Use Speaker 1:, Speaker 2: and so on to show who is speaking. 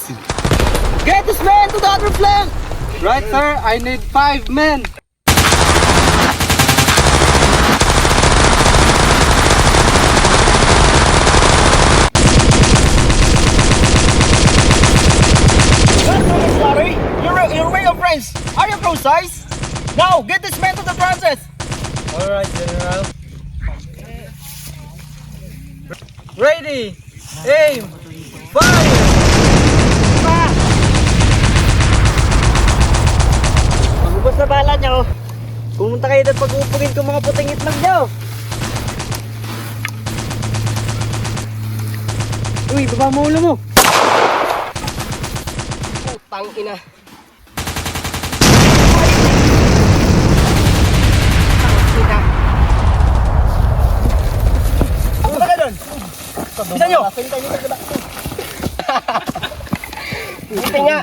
Speaker 1: easy. Get this man to the other flank! Right, sir. I need 5 men.
Speaker 2: Larry, you're way of friends. Are you pro size? Now, get this man to the process.
Speaker 1: Alright, General. Ready! Aim! Fire!
Speaker 2: Pagubos na bala nyo. Pumunta kayo doon pag-upugin ko mga puting itlog nyo.
Speaker 1: Uy, baba mo ulo mo.
Speaker 2: Putang ina. Ano ba ka doon? Bisa nyo! Buti nga,